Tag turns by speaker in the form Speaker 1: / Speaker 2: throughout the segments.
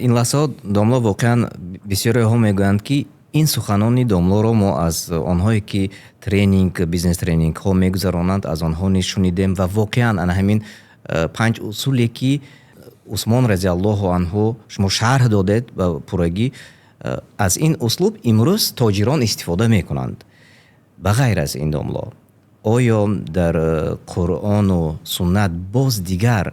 Speaker 1: این لحظات داملا واقعا بسیاری ها میگویند که این سخنان داملا را ما از آنهایی که ترینینگ بیزنس ترینینگ ها میگذرانند از آنها نشونیدیم و واقعا همین 5 اصولی که عثمان رضی الله عنه شما شرح دادید و پورگی، از این اسلوب امروز تاجران استفاده میکنند. بغیر از این داملا آیا در قرآن و سنت باز دیگر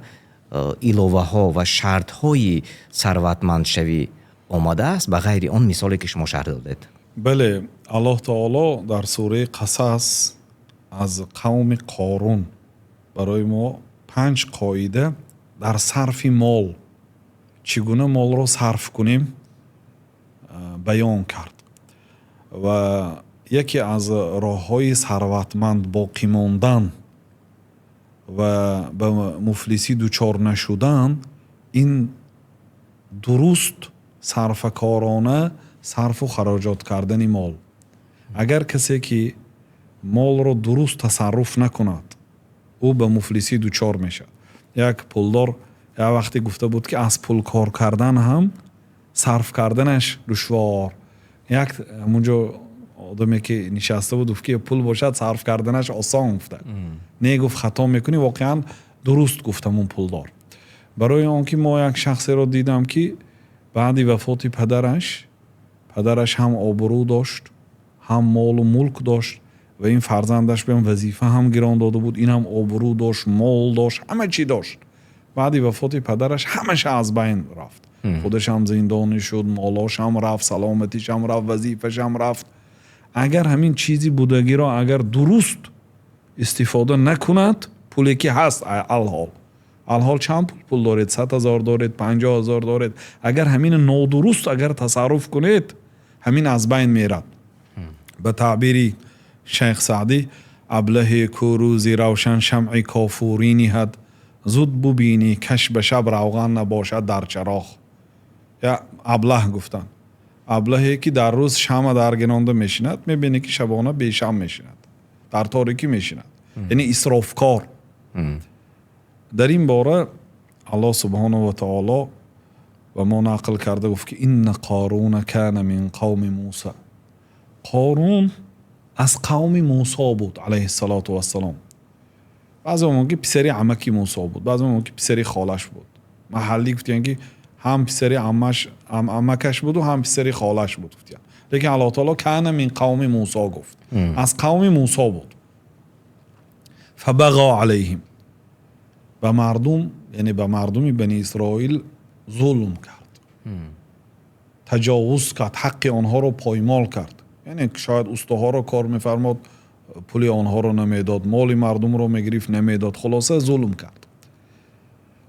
Speaker 1: ایلوه ها و شرط های ثروتمند شوی آمده است بغیر آن مثالی که شما شرح دادید؟
Speaker 2: بله، الله تعالی در سوره قصص از قوم قارون برای ما 5 قاعده در صرف مال، چگونه مال را صرف کنیم، بیان کرد و یکی از راه‌های ثروتمند باقی ماندن و به مفلسی دچار نشدن این درست صرفکارانه صرف و خراجات کردن مال. اگر کسی که مال را درست تصرف نکند او به مفلسی دچار میشه. یک پولدار یک وقتی گفته بود که از پول کار کردن هم صرف کردنش دشوار. یک همونجا آدمی که نشسته بود که پول باشد صرف کردنش آسان گفته، نه گفت خطا میکنی. واقعا درست گفتم اون پولدار. برای آنکه ما یک شخصی را دیدم که بعد وفات پدرش هم آبرو داشت، هم مال و ملک داشت و این فرزندش به وظیفه هم گران داده بود، این هم آبرو داشت، مال داشت، همه چی داشت. بعد وفات پدرش همش از بین رفت. خودش هم زندانی شد، مالاش هم رفت، سلامتیش هم رفت، وظیفش هم رفت. اگر همین چیزی بودگی را اگر درست استفاده نکند، پولی که هست الحال چند پول دارید؟ 100,000 دارید، 50,000 دارید، اگر همین نادرست اگر تصرف کنید همین از بین میرد. به تعبیری شیخ سعدی، ابله کوروزی روشن شمع کافوری نهد، زود ببینی کش به شب روغن نباشد در چراغ. یا ابله گفتن، ابلهی که در روز شمع در گنانده میشیند میبینی که شبانه بی شمع میشیند، در تاریکی میشیند. یعنی اسرافکار. در این باره الله سبحانه و تعالی و ما نقل کرده گفت که این قارون کان من قوم موسی. قارون از قوم موسی بود علیه السلام. بعضی موقع پسری عمکی موسی بود، بعضی موقع پسری خالش بود. محلی گفتن که هم پسری عمکش بود و هم پسری خالش بود گفتن. لیکن الله تعالی کان من قوم موسی گفت، از قوم موسی بود. فبغى علیهم، به مردم، یعنی به مردم بنی اسرائیل ظلم کرد، تجاوز کرد، حق آنها رو پایمال کرد. یعنی شاید استوها رو کار میفرماد، پولی آنها رو نمیداد، مال مردم رو میگرفت نمیداد، خلاصه ظلم کرد.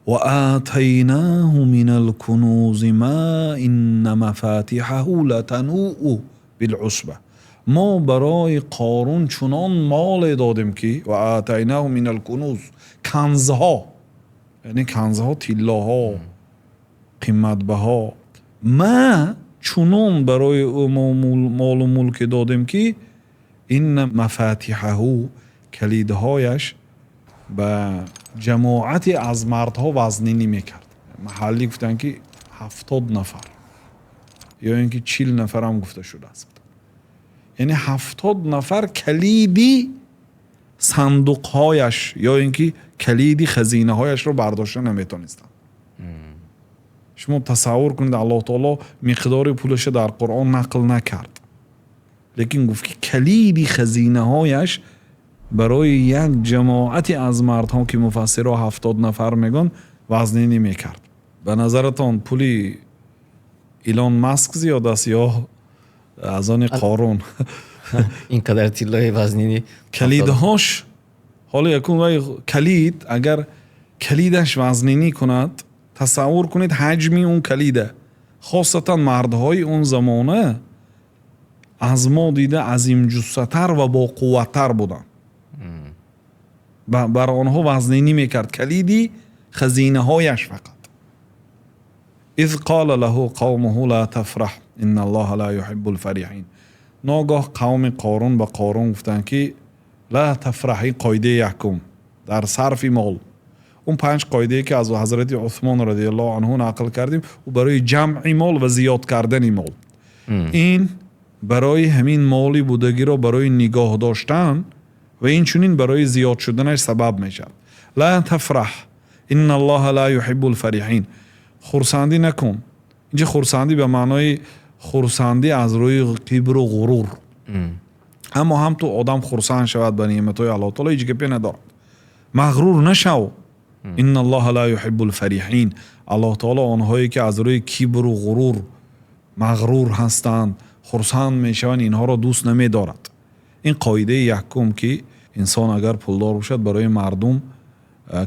Speaker 2: و آتیناه من الکنوز ما ان مفاتیحه لتنوء بالعصبه. ما برای قارون چنان مال دادیم که و آتیناه من الکنوز، کنزها، یعنی کنزها، طلاها، قیمت بها، ما چنان برای او مال و ملک دادیم که این مفاتیحه، کلیدهایش به جماعتی از مردها وزنینی میکرد. محلی گفتن که 70 نفر یا اینکه 40 نفر هم گفته شده است. یعنی 70 نفر کلیدی صندوقهایش یا اینکه کلیدی خزینه هایش رو برداشته نمیتونستن. شما تصور کنید الله تعالی مقدار پولش در قرآن نقل نکرد، لیکن گفت که کلیدی خزینه هایش برای یک جماعتی از مردها که مفسرها 70 نفر میگن وزنی میکرد. به نظرتان پولی ایلان ماسک زیاد است یا از آن قارون؟
Speaker 1: این قدر طلای وزنی
Speaker 2: کلیدهاش، حالا یکون کلید اگر کلیدش وزنی کند، تصور کنید حجمی اون کلیده. خاصتا مردهای اون زمانه از ما دیده عظیم جثه‌تر و با قوت‌تر بودن. بر آنها وزنی میکرد کلیدی خزینه هایش فقط. اذ قال له قومه لا تفرح ان الله لا يحب الفرحین. ناگاه قوم قارون به قارون گفتن که لا تفرح، قاعده یکم در صرف مال، اون 5 قاعده که از حضرت عثمان رضی الله عنه نقل کردیم و برای جمع مال و زیاد کردن مال، این برای همین مالی بودگی رو برای نگاه داشتن و این چنین برای زیاد شدنش سبب میشه. لا تفرح ان الله لا يحب الفرحین. خرسندی نکن. اینجا خرسندی به معنای خرسندی از روی کبر و غرور. اما هم تو آدم خرسند شود به نعمتهای الله تعالی هیچ گپی ندارد. مغرور نشو. ان الله لا يحب الفرحین. الله تعالی آنهایی که از روی کبر و غرور مغرور هستند، خرسند میشوند، اینها را دوست نمیدارد. این قاعده یکم که انسان اگر پولدار باشد برای مردم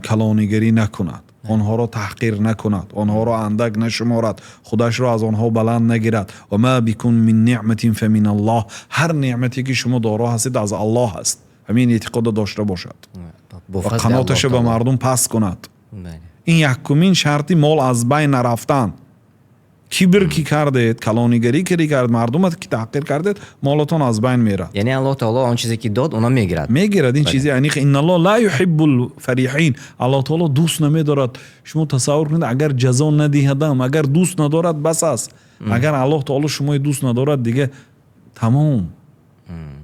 Speaker 2: کلانیگری نکند، آنها را تحقیر نکند، آنها را اندک نشمارد، خودش را از آنها بلند نگیرد. و ما بکن من نعمت فمن الله. هر نعمتی که شما دارا هستید از الله هست. همین اعتقاد داشته باشد و قناعتش به مردم پس کند. این یکمین شرطی مال از بین نرفتن. کبر کی کردید، کلانیگری کی کرد، مردمت کی تحقیر کردید، مالتون از بین میره.
Speaker 1: یعنی الله تعالی آن چیزی که داد اونا میگیرد
Speaker 2: این چیزی. یعنی ان الله لا يحب الفرحین. الله تعالی دوست نمیدارد. شما تصور کنید اگر جزا ندهدم، اگر دوست ندارد بس است. اگر الله تعالی شما دوست ندارد دیگه تمام.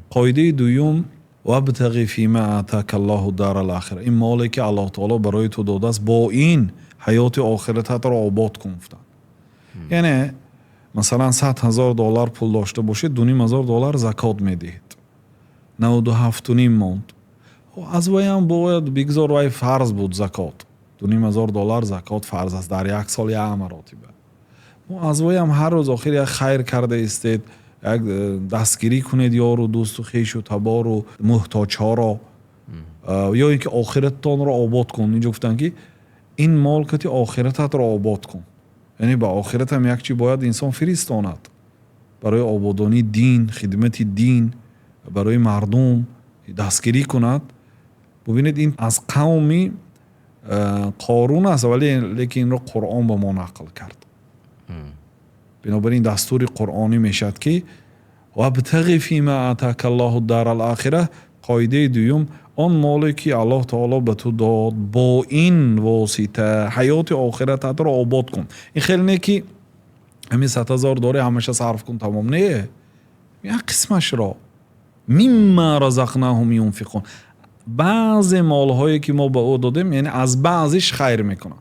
Speaker 2: قاعده دوم وابتغ فيما آتاك الله الدار الاخره. این مالی که الله تعالی برای تو داده است با این حیات آخرتت را آباد کن. یعنی مثلا $100,000 پول داشته باشید، $2,500 زکات میدهید، 97.5 ماند. از وی هم باید بگذار وی فرض بود زکات. $2,500 زکات فرض است در یک سال یک مراتبه. از وی هم هر روز آخر یک خیر کرده استید، یک دستگیری کنید یار و دوست و خویش و تبار و محتاج ها را، یا اینکه آخرتتان را آباد کن. اینجا گفتن که این مال که آخرتت را آباد کن. یعنی با آخرت هم یک چی باید انسان فرستاند برای آبادانی دین، خدمت دین، برای مردم دستگیری کند. ببینید این از قومی قارون است، ولی لیکن این رو قرآن به ما نقل کرد. بنابراین دستور قرآنی میشد که وابتغ فیما آتاک الله الدار الاخره. قاعده دوم آن مالی که الله تعالی به تو داد با این واسطه حیات آخرتت را آباد کن. این خیلی نه که همین $100,000 داری همیشه صرف کن تمام، نه، یک قسمش را مما رزقناهم ينفقون. بعض مالهایی که ما به او دادیم یعنی از بعضش خیر میکنه.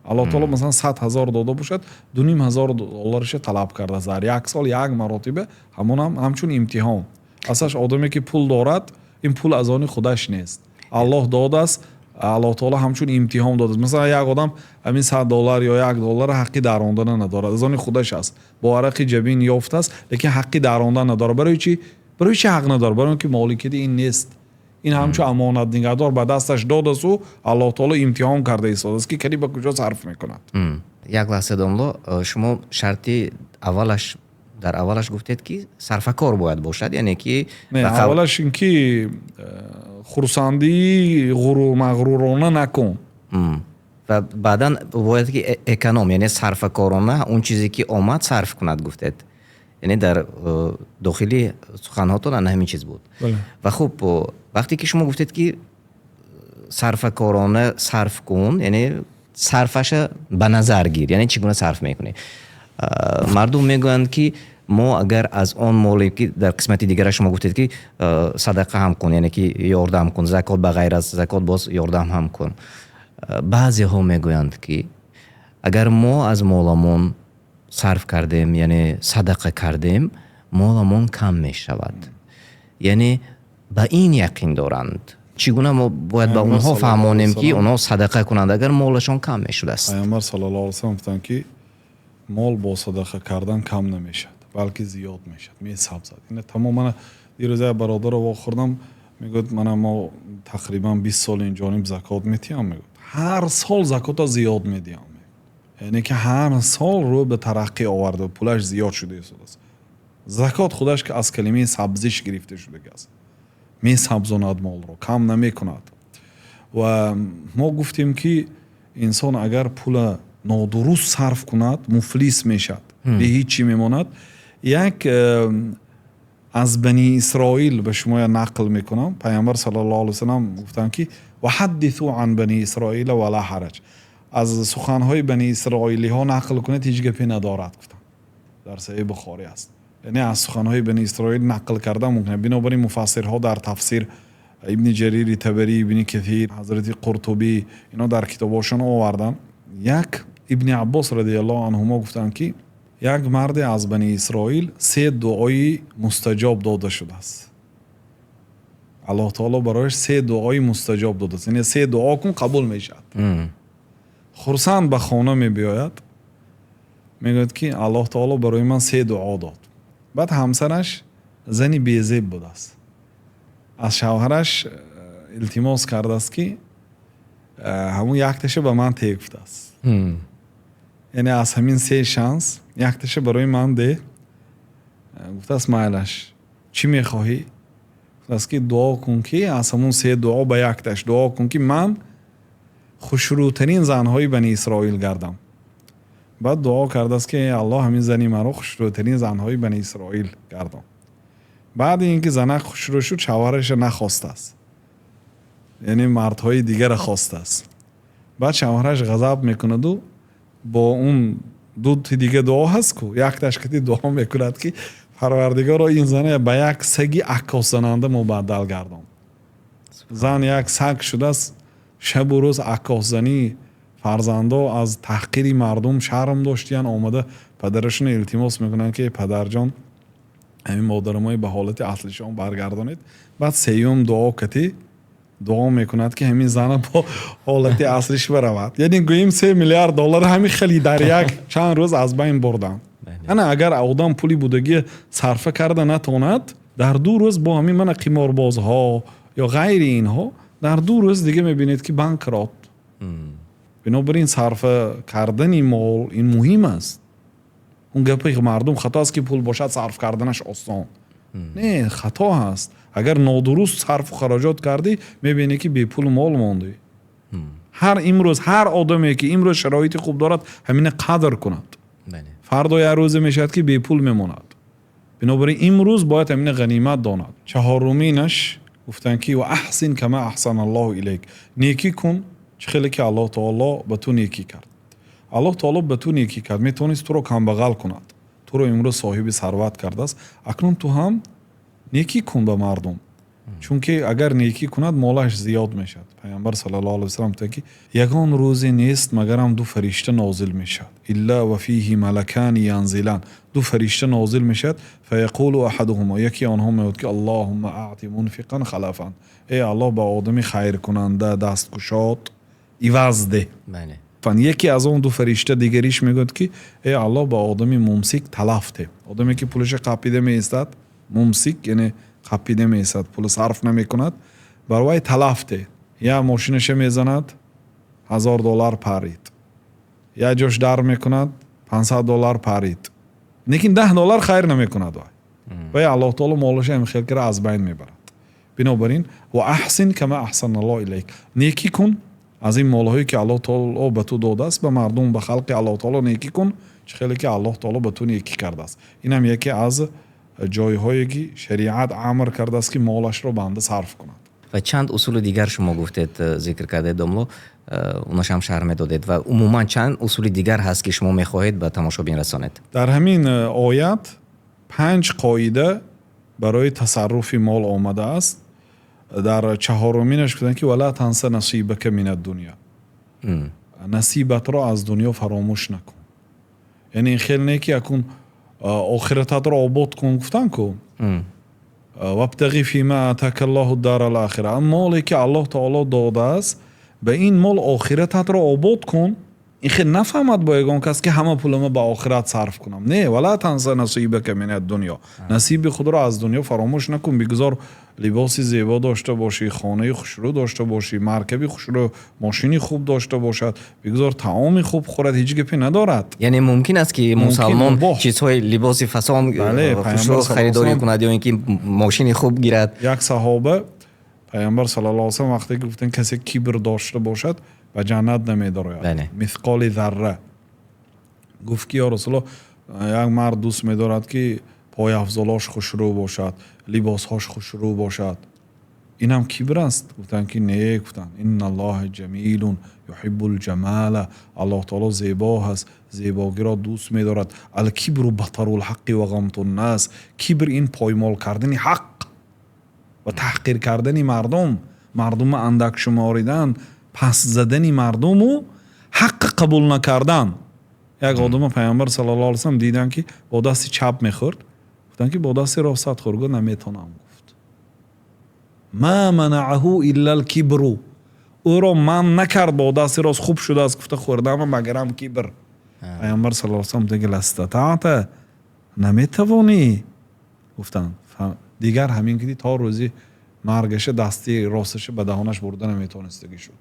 Speaker 2: الله تعالی مثلا $100,000 داده باشد، $2,500 طلب کرده در یک سال یک مراتبه. همون هم همچون امتحان. اصلاش آدمی که پول دارد این پول از آن خودش نیست، الله داده است. الله تعالی همچون امتحان داده است. مثلا یک آدم همین $100 یا $1 حقی دراندن ندارد، از آن خودش است، با عرق جبین یافته است، لیکن حقی دراندن نداره. برای چی حق نداره؟ برای اینکه مالکیت این نیست. این همچون امانت نگهدار به دستش داده است و الله تعالی امتحان کرده ایستاده است که کلی به کجا صرف میکند.
Speaker 1: یک لحظه داملا، شما شرطی در اولش گفتید که صرفه‌کار باید باشد، یعنی که
Speaker 2: اولش این که خرسندی مغرورانه نکن
Speaker 1: و بعدا باید که اکونوم، یعنی صرفه‌کارانه اون چیزی که آمد صرف کند گفتید. یعنی در داخلی سخنهاتون همین چیز بود.
Speaker 2: بله.
Speaker 1: و خب وقتی که شما گفتید که صرفه‌کارانه صرف کن، یعنی صرفش به نظر گیر، یعنی چگونه صرف میکنی؟ مردم میگویند که ما اگر از آن مالی که در قسمت دیگر شما گفتید که صدقه هم کن، یعنی که یاردم کن، زکات به غیر از زکات باز یاردم هم کن. بعضی ها میگویند که اگر ما از مالمون صرف کردیم، یعنی صدقه کردیم، مالمون کم می شود. یعنی به این یقین دارند. چگونه ما باید به اونها فهمانیم که اونها صدقه کنند اگر مالشون کم می شده است؟
Speaker 2: پیامبر صلی الله علیه و سلم گفتند که مال با صدقه کردن کم نمیشد بلکه زیاد میشد. میصاب زد. این تماما دیروز برادر رو واخوردم، میگفت ما تقریبا 20 سال این جانب زکات میتیم. میگفت هر سال زکات زیاد میدیم، یعنی که هر سال رو به ترقی آورده، پولش زیاد شده است. زکات خودش که از کلمه سبزیش گرفته شده است، میسبزاند مال رو، کم نمیکند. و ما گفتیم که انسان اگر پول نادرست صرف کند مفلس میشد، به هیچی میماند. یک از بنی اسرائیل به شما نقل میکنم، پیامبر صلی الله علیه و سلم گفتن که و حدثوا عن بنی اسرائیل ولا حرج. از سخنهای بنی اسرائیلی ها نقل کنید هیچ گپی ندارد گفتن. در صحیح بخاری است. یعنی از سخنهای بنی اسرائیل نقل کردن ممکنه. بنابراین مفسرها در تفسیر ابن جریر طبری، ابن کثیر، حضرت قرطبی اینا در کتاباشون آوردن. یک ابن عباس رضی الله عنهما گفتن که یک مرد از بنی اسرائیل 3 دعای مستجاب داده شده است. الله تعالی برایش 3 دعای مستجاب داده است. یعنی 3 دعا کن قبول میشد. خرسند به خانه می بیاید، میگوید که الله تعالی برای من 3 دعا داد. بعد همسرش زنی بیزیب بود است. از شوهرش التماس کرده است که همون یک تشه به من تکفته است. یعنی از همین 3 شانس یک تشه برای من ده. گفته است مایلش چی میخواهی؟ گفته است که دعا کن که از همون 3 دعا به یک تش دعا کن که من خوشروترین زنهای بنی اسرائیل گردم. بعد دعا کرده است که الله همین زنی مرا خوشروترین زنهای بنی اسرائیل گردم. بعد اینکه زنک خوشرو شد شوهرش نخواسته است، یعنی مردهای دیگر خواسته است. بعد شوهرش غضب میکند و با اون 2 دیگه دعا هست که یک تشکتی دعا میکند که پروردگار این زنه به یک سگی عکاس زننده مبدل گردم. زن یک سگ شده است، شب و روز عکاس زنی فرزندا از تحقیری مردم شرم داشتین، آمده پدرشون التماس میکنن که پدر جان همین مادرمای به حالت اصلیشون برگردانید. بعد 3م دعا کتی دعا میکند که همین زن با حالت اصلیش برود. یعنی گوییم 3 میلیارد دلار همین خیلی در یک چند روز از بین بردن. یعنی اگر آدم پولی بودگی صرفه کرده نتوند، در 2 روز با همین من قماربازها یا غیر اینها در 2 روز دیگه میبینید که بانکرات. بنابراین صرفه کردن مال این مهم است. اون گپی مردم خطا است که پول باشد صرف کردنش آسان. نه، خطا هست. اگر نادرست صرف و خراجات کردی میبینی که بی پول مال ماندی. امروز هر آدمی که امروز شرایط خوب دارد همین قدر کند. فردا یه روز میشد که بی پول میماند. بنابراین امروز باید همین غنیمت داند. 4مینش گفتن که و احسن کما احسن الله الیک. نیکی کن چه خیلی که الله تعالی به تو نیکی کرد. الله تعالی به تو نیکی کرد، میتونست تو رو کم بغل کند، تو رو امروز صاحب ثروت کرده است، اکنون تو هم نیکی کن به مردم. چون که اگر نیکی کند مالش زیاد میشد. پیامبر صلی الله علیه و سلم گفت که یگان روزی نیست مگر هم 2 فرشته نازل میشد، الا و فیه ملکان ینزلان. 2 فرشته نازل میشد، فیقول احدهما، یکی آنها میگوید که اللهم اعط منفقا خلفا. ای الله به آدمی خیر کننده دستگشاد عوض ده. یکی از اون 2 فرشته دیگریش میگوید که ای الله به آدمی ممسک تلف ده. آدمی که پولش قپیده میایستد، ممسک یعنی قپیده میایستد، پول صرف نمیکند، برای تلف ده. یا ماشینش میزند $1000 پرید، یا جوش در میکند $500 پرید، لیکن $10 خیر نمیکند. و الله تعالی مالش هم خیر کرده از بین میبرد. بنابراین و احسن کما احسن الله الیک. نیکی کن از این مالهایی که الله تعالی به تو داده است، به مردم، به خلق الله تعالی نیکی کن چه خیلی که الله تعالی به تو نیکی کرده است. این هم یکی از جایهایی که شریعت امر کرده است که مالش رو بنده صرف کند.
Speaker 1: و چند اصول دیگر شما گفتید ذکر کرده داملو، اوناش هم شرح میدادید و عموما چند اصول دیگر هست که شما میخواهید به تماشابین رسانید؟
Speaker 2: در همین آیت 5 قاعده برای تصرف مال آمده است. در 4مینش گفتن که ولا تنس نصیبک من الدنیا. نصیبت را از دنیا فراموش نکن. یعنی خیلی نه که اکن آخرتت را آباد کن، گفتن که وابتغی فیما آتاک الله الدار الاخره. مالی که الله تعالی داده است به این مال آخرتت را آباد کن. این خیلی نفهمد با یگان کس که همه پولم به آخرت صرف کنم. نه، ولا تنس نصیبک من الدنیا. نصیب خود را از دنیا فراموش نکن. بگذار لباسی زیبا داشته باشی، خانه خوشرو داشته باشی، مرکبی خوشرو، ماشینی خوب داشته باشد، بگذار طعامی خوب خورد، هیچ گپی ندارد.
Speaker 1: یعنی ممکن است که مسلمان چیزهای لباسی فسان خوشرو خریداری کند یا اینکه ماشینی خوب گیرد.
Speaker 2: یک صحابه پیامبر صلی الله علیه و سلم وقتی گفتن کسی کبر داشته باشد به جنت نمی‌دارد، مثقال ذره. گفت که یا رسول الله، یک مرد دوست می‌دارد که پای افضلاش خوشرو باشد، لباسهاش خوشرو باشد. اینم کبر است. گفتن که نه، گفتن ان الله جمیل یحب الجمال، الله تعالی زیبا هست، زیباگی را دوست می‌دارد. الکبر بطر الحق و غمط الناس، کبر این پایمال کردن حق و تحقیر کردن مردم اندک شماریدن، پس زدن مردم و حق قبول نکردن. یک آدم پیامبر صلی الله علیه و سلم دیدن که با دست چپ میخورد، گفتن که با دست راست خورد، گفت نمیتونم. گفت ما منعه الا الکبر، او را من نکرد با دست راست خوب شده است، گفته خوردم مگرم کبر. پیامبر صلی الله علیه و سلم دیگه لاستطعت، نمیتوانی. گفتن دیگر همین که تا روزی مرگش دستی راستش به دهانش برده نمیتونستگی شد.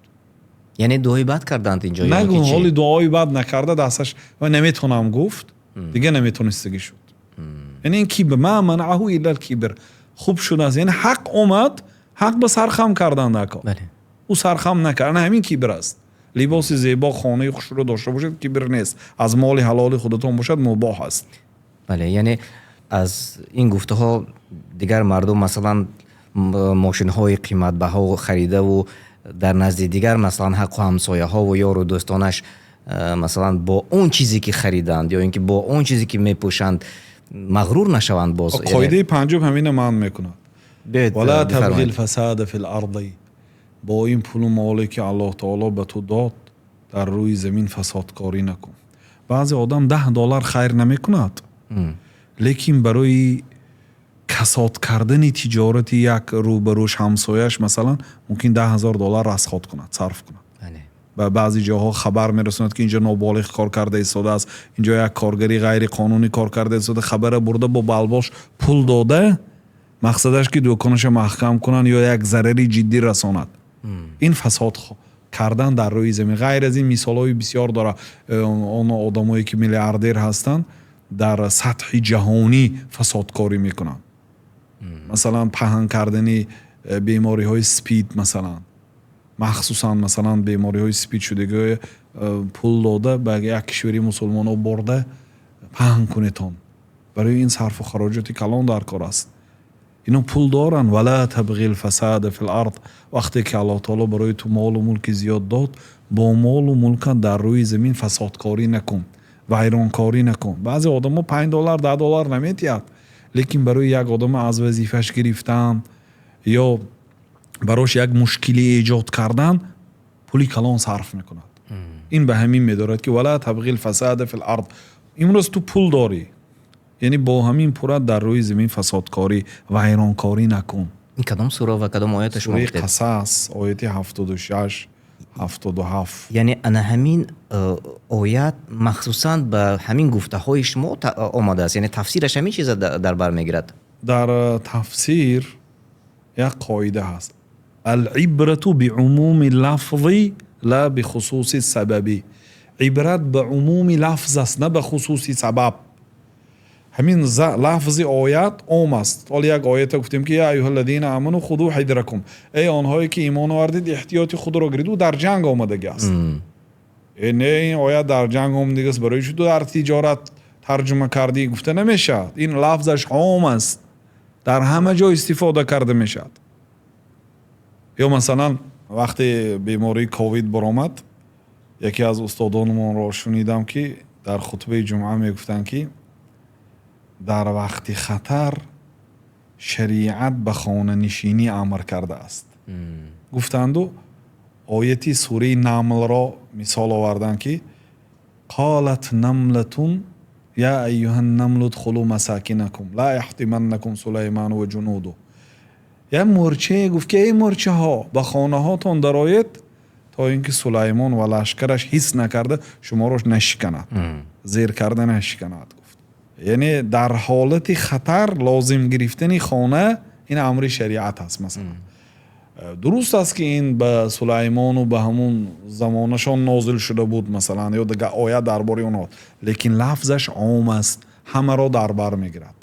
Speaker 1: یعنی دعای بد کردند اینجا؟
Speaker 2: نگو حالی دعای بد نکرده دستش و نمیتونم گفت، دیگه نمیتونستگی شد. یعنی این کبر، ما منعه الا الکبر، خوب شد است. یعنی حق اومد، حق به سرخم کردن نکن.
Speaker 1: بله.
Speaker 2: او سرخم نکردن، همین کبر است. لباس زیبا، خانه خوش رو داشته باشید کبر نیست. از مال حلال خودتون باشد مباح است.
Speaker 1: بله. یعنی از این گفته ها دیگر مردم مثلا ماشین های قیمت بها خریده و در نزد دیگر مثلا حق و همسایه ها و یار و دوستانش مثلا با اون چیزی که خریدند یا اینکه با اون چیزی که میپوشند مغرور نشوند. باز
Speaker 2: قاعده پنجم همین من میکند، ولا تبغی الفساد فی الارض، با این پول و مالی که الله تعالی به تو داد در روی زمین فسادکاری نکن. بعضی آدم $10 خیر نمیکند، لیکن برای کساد کردن تجارت یک روبروش همسایش مثلا ممکن $10,000 رسخات کند، صرف کند. و بعضی جاها خبر میرسوند که اینجا نابالغ کار کرده ایستاده است، اینجا یک کارگری غیر قانونی کار کرده ایستاده، خبر برده با بلباش پول داده، مقصدش که دکانش محکم کنن یا یک ضرری جدی رساند. این فساد کردن در روی زمین. غیر از این مثالای بسیار داره. اون آدمایی که میلیاردر هستند در سطح جهانی فسادکاری میکنن. مثلا پهن کردن بیماری های سپید، مثلا مخصوصا مثلا بیماری های سپید شدگی پول داده به یک کشوری مسلمان ها برده پهن کنیتون. برای این صرف و خراجات کلان در کار است. اینو پول دارن. ولا تبغی الفساد فی الارض، وقتی که الله تعالی برای تو مال و ملک زیاد داد، با مال و ملک در روی زمین فسادکاری نکن، ویرانکاری نکن. بعضی آدم ها $5 $10 نمیتید، لیکن برای یک آدم از وظیفش گرفتن یا براش یک مشکلی ایجاد کردن پولی کلان صرف میکند. این به همین میدارد که ولا تبغی الفساد فی الارض. امروز تو پول داری، یعنی با همین پول در روی زمین فسادکاری و ویرانکاری نکن.
Speaker 1: این کدام سوره و کدام آیتش
Speaker 2: سوره قصص آیت 76 77.
Speaker 1: یعنی انا همین آیت مخصوصا به همین گفته های شما آمده است، یعنی تفسیرش همین چیز در بر میگیرد.
Speaker 2: در تفسیر یک قاعده هست، العبرة بعموم اللفظ لا بخصوص السبب. عبرت به عموم لفظ است، نه به خصوص سبب. همین لفظ آیت عام است. ولی یک آیت گفتیم که یا ایها الذین آمنوا خذوا حذرکم، ای آنهایی که ایمان آوردید احتیاط خود را گیرید. او در جنگ آمدگی است. نه این آیت در جنگ آمدگی است، برای چی تو در تجارت ترجمه کردی؟ گفته نمیشه. این لفظش عام است، در همه جا استفاده کرده میشد. یا مثلا وقتی بیماری کووید برآمد، یکی از استادانمون را شنیدم که در خطبه جمعه میگفتن که در وقت خطر شریعت به خانه نشینی امر کرده است. گفتند و آیتی سوره نمل را مثال آوردن که قالت نملتون یا ایها النمل ادخلوا مساکنکم لا یحطمنکم سلیمان و جنوده. یا مرچه گفت که ای مرچه ها به خانه هاتون درآیید تا اینکه سلیمان و لشکرش حس نکرده شما رو نشکند، زیر کرده نشکند. گفت یعنی در حالت خطر لازم گرفتن خانه این امر شریعت هست. مثلا درست است که این به سلیمان و به همون زمانشان نازل شده بود مثلا، یا دیگه آیت درباره اونها، لیکن لفظش عام است، همه را در بر میگیرد.